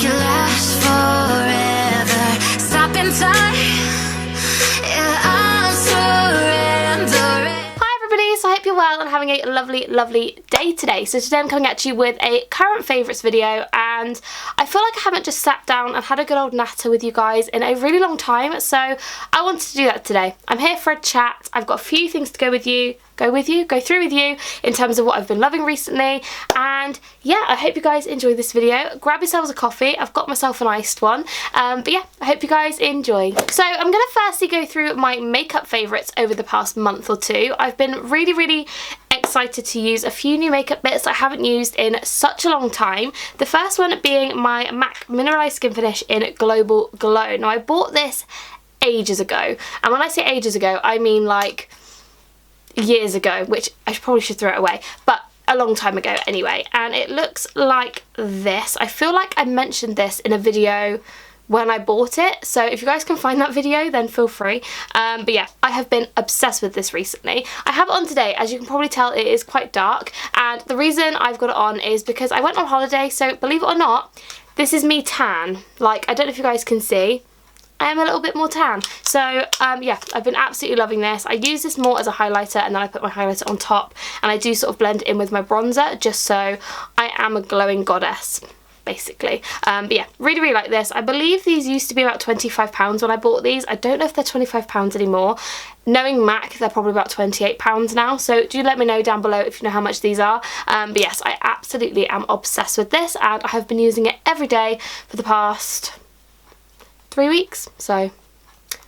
make it last forever. Stop in time. Yeah, I'm surrendering. Hi everybody, so I hope you're well and having a lovely day today. So today I'm coming at you with a current favourites video, and I feel like I haven't just sat down and had a good old natter with you guys in a really long time, so I wanted to do that today. I'm here for a chat. I've got a few things to go through with you in terms of what I've been loving recently, and yeah, I hope you guys enjoy this video. Grab yourselves a coffee. I've got myself an iced one, but yeah, I hope you guys enjoy. So I'm going to firstly go through my makeup favourites over the past month or two. I've been really excited to use a few new makeup bits that I haven't used in such a long time. The first one being my MAC Mineralized Skin Finish in Global Glow. Now I bought this ages ago, and when I say ages ago I mean like years ago, which I probably should throw it away, but a long time ago anyway, and it looks like this. I feel like I mentioned this in a video when I bought it, so if you guys can find that video then feel free, but yeah, I have been obsessed with this recently. I have it on today. As you can probably tell, it is quite dark, and the reason I've got it on is because I went on holiday, so believe it or not, this is me tan. Like, I don't know if you guys can see, I am a little bit more tan. So yeah, I've been absolutely loving this. I use this more as a highlighter, and then I put my highlighter on top, and I do sort of blend it in with my bronzer just so I am a glowing goddess, basically. But yeah, really like this. I believe these used to be about £25 when I bought these. I don't know if they're £25 anymore. Knowing MAC, they're probably about £28 now, so do let me know down below if you know how much these are. But yes, I absolutely am obsessed with this, and I have been using it every day for the past 3 weeks, so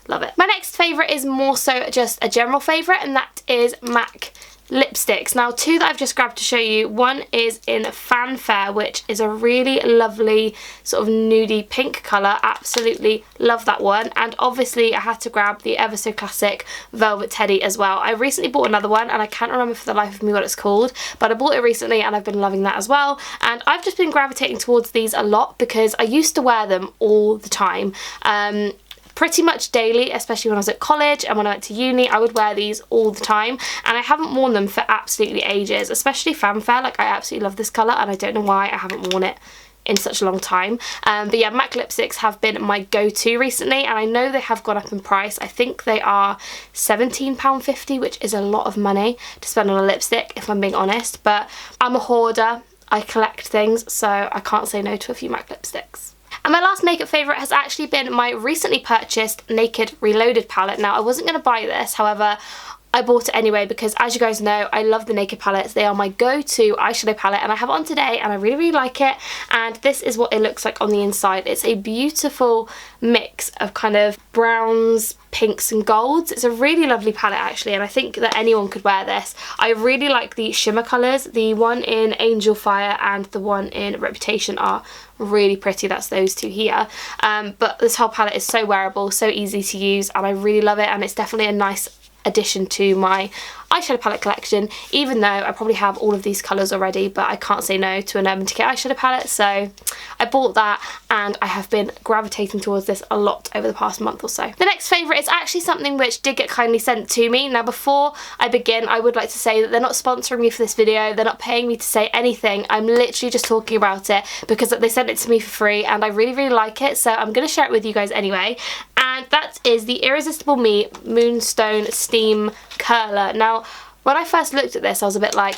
love it. My next favourite is more so just a general favourite, and that is MAC lipsticks. Now, two that I've just grabbed to show you. One is in Fanfare, which is a really lovely sort of nudie pink colour. Absolutely love that one. And obviously I had to grab the ever so classic Velvet Teddy as well. I recently bought another one, and I can't remember for the life of me what it's called, but I bought it recently and I've been loving that as well. And I've just been gravitating towards these a lot because I used to wear them all the time. Pretty much daily, especially when I was at college and when I went to uni. I would wear these all the time, and I haven't worn them for absolutely ages, especially Fanfare. Like, I absolutely love this colour, and I don't know why I haven't worn it in such a long time. But yeah, MAC lipsticks have been my go-to recently, and I know they have gone up in price. I think they are £17.50, which is a lot of money to spend on a lipstick, if I'm being honest, but I'm a hoarder. I collect things, so I can't say no to a few MAC lipsticks. And my last makeup favourite has actually been my recently purchased Naked Reloaded palette. Now, I wasn't going to buy this, however, I bought it anyway because, as you guys know, I love the Naked palettes. They are my go-to eyeshadow palette, and I have it on today, and I really like it. And this is what it looks like on the inside. It's a beautiful mix of kind of browns, pinks and golds. It's a really lovely palette actually, and I think that anyone could wear this. I really like the shimmer colours. The one in Angel Fire and the one in Reputation are really pretty. That's those two here. But this whole palette is so wearable, so easy to use, and I really love it, and it's definitely a nice addition to my eyeshadow palette collection, even though I probably have all of these colours already, but I can't say no to an Urban Decay eyeshadow palette, so I bought that, and I have been gravitating towards this a lot over the past month or so. The next favourite is actually something which did get kindly sent to me. Now, before I begin, I would like to say that they're not sponsoring me for this video, they're not paying me to say anything, I'm literally just talking about it because they sent it to me for free, and I really like it, so I'm going to share it with you guys anyway. And that is the Irresistible Me Moonstone Steam Curler. Now, when I first looked at this, I was a bit like,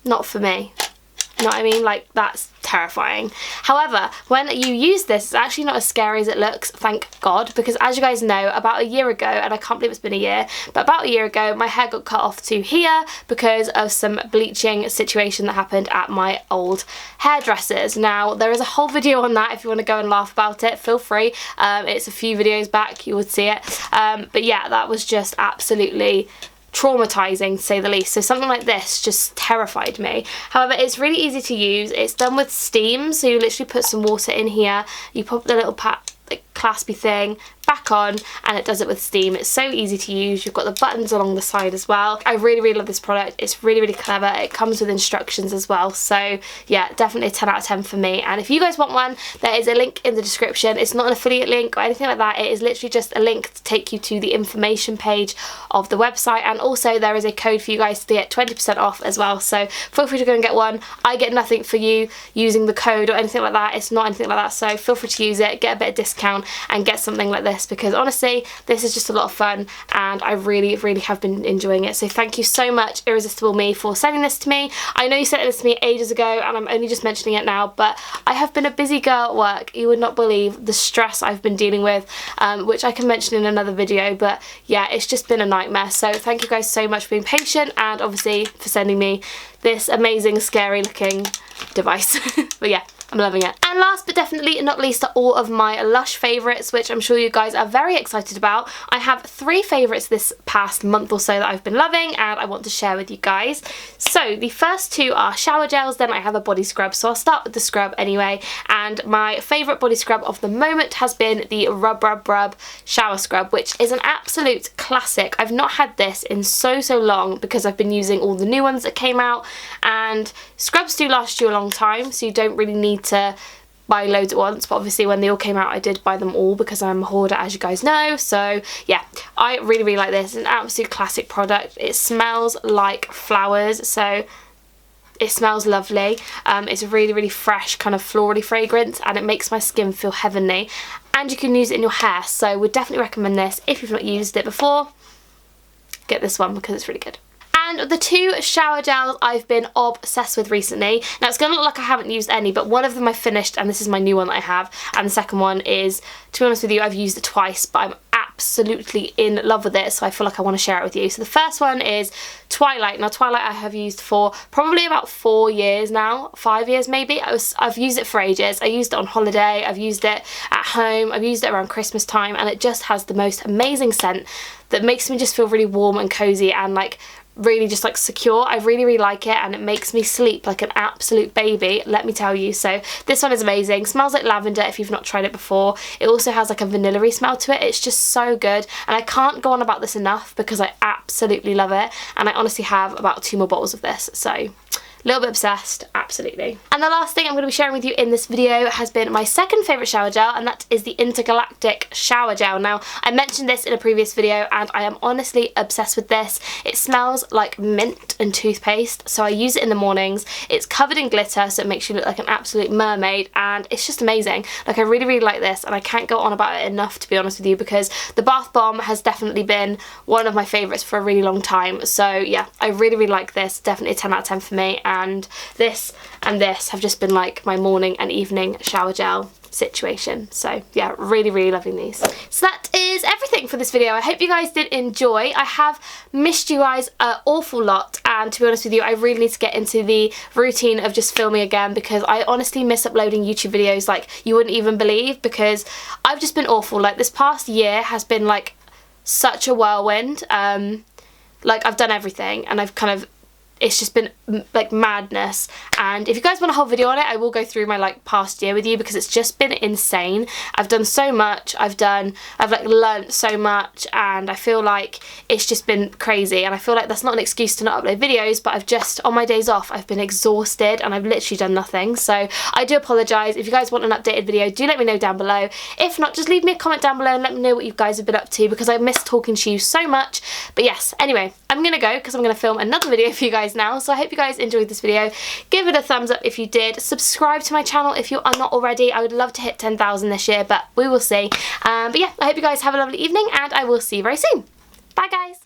not for me. You know what I mean? Like, that's terrifying. However, when you use this, it's actually not as scary as it looks, thank God, because as you guys know, about a year ago, and I can't believe it's been a year, but about a year ago, my hair got cut off to here because of some bleaching situation that happened at my old hairdressers. Now, there is a whole video on that if you want to go and laugh about it, feel free. It's a few videos back, you would see it. But yeah, that was just absolutely traumatizing to say the least. So something like this just terrified me. However, it's really easy to use. It's done with steam, so you literally put some water in here, you pop the little claspy thing, back on, and it does it with steam. It's so easy to use. You've got the buttons along the side as well. I really, really love this product. It's really, really clever. It comes with instructions as well. So yeah, definitely a 10 out of 10 for me. And if you guys want one, there is a link in the description. It's not an affiliate link or anything like that. It is literally just a link to take you to the information page of the website. And also there is a code for you guys to get 20% off as well. So feel free to go and get one. I get nothing for you using the code or anything like that. It's not anything like that. So feel free to use it, get a bit of discount and get something like this, because honestly, this is just a lot of fun and I really, really have been enjoying it. So thank you so much, Irresistible Me, for sending this to me. I know you sent this to me ages ago and I'm only just mentioning it now, but I have been a busy girl at work. You would not believe the stress I've been dealing with, which I can mention in another video, but yeah, it's just been a nightmare. So thank you guys so much for being patient and obviously for sending me this amazing, scary looking device. But yeah, I'm loving it. And last but definitely not least are all of my Lush favourites, which I'm sure you guys are very excited about. I have 3 favourites this past month or so that I've been loving and I want to share with you guys. So the first 2 are shower gels, then I have a body scrub. So I'll start with the scrub anyway. And my favourite body scrub of the moment has been the Rub Rub Rub shower scrub, which is an absolute classic. I've not had this in so long because I've been using all the new ones that came out, and scrubs do last you a long time, so you don't really need to buy loads at once. But obviously when they all came out I did buy them all because I'm a hoarder, as you guys know. So yeah, I really, really like this. It's an absolute classic product. It smells like flowers, so it smells lovely. It's a really, really fresh kind of florally fragrance and it makes my skin feel heavenly, and you can use it in your hair. So would definitely recommend this. If you've not used it before, get this one because it's really good. And the 2 shower gels I've been obsessed with recently. Now it's going to look like I haven't used any, but one of them I finished and this is my new one that I have. And the second one is, to be honest with you, I've used it twice, but I'm absolutely in love with it, so I feel like I want to share it with you. So the first one is Twilight. Now Twilight I have used for probably about 4 years now, 5 years maybe. I've used it for ages. I used it on holiday, I've used it at home, I've used it around Christmas time, and it just has the most amazing scent that makes me just feel really warm and cozy and like really just like secure. I really, really like it and it makes me sleep like an absolute baby, let me tell you. So this one is amazing. Smells like lavender if you've not tried it before. It also has like a vanilla-y smell to it. It's just so good and I can't go on about this enough because I absolutely love it, and I honestly have about 2 more bottles of this, so a little bit obsessed, absolutely. And the last thing I'm going to be sharing with you in this video has been my second favourite shower gel, and that is the Intergalactic shower gel. Now I mentioned this in a previous video and I am honestly obsessed with this. It smells like mint and toothpaste, so I use it in the mornings. It's covered in glitter, so it makes you look like an absolute mermaid, and it's just amazing. Like I really, really like this and I can't go on about it enough, to be honest with you, because the bath bomb has definitely been one of my favourites for a really long time. So yeah, I really, really like this. Definitely a 10 out of 10 for me. And this and this have just been like my morning and evening shower gel situation. So yeah, really, really loving these. So that is everything for this video. I hope you guys did enjoy. I have missed you guys an awful lot, and to be honest with you, I really need to get into the routine of just filming again, because I honestly miss uploading YouTube videos like you wouldn't even believe, because I've just been awful. Like this past year has been like such a whirlwind. Like I've done everything and I've kind of, it's just been like madness. And if you guys want a whole video on it, I will go through my like past year with you, because it's just been insane. I've done so much, I've like learnt so much, and I feel like it's just been crazy. And I feel like that's not an excuse to not upload videos, but I've just, on my days off, I've been exhausted and I've literally done nothing. So I do apologise. If you guys want an updated video, do let me know down below. If not, just leave me a comment down below and let me know what you guys have been up to, because I miss talking to you so much. But yes, anyway, I'm gonna go because I'm gonna film another video for you guys now. So I hope you guys enjoyed this video. Give it a thumbs up if you did. Subscribe to my channel if you are not already. I would love to hit 10,000 this year, but we will see. But yeah, I hope you guys have a lovely evening and I will see you very soon. Bye guys.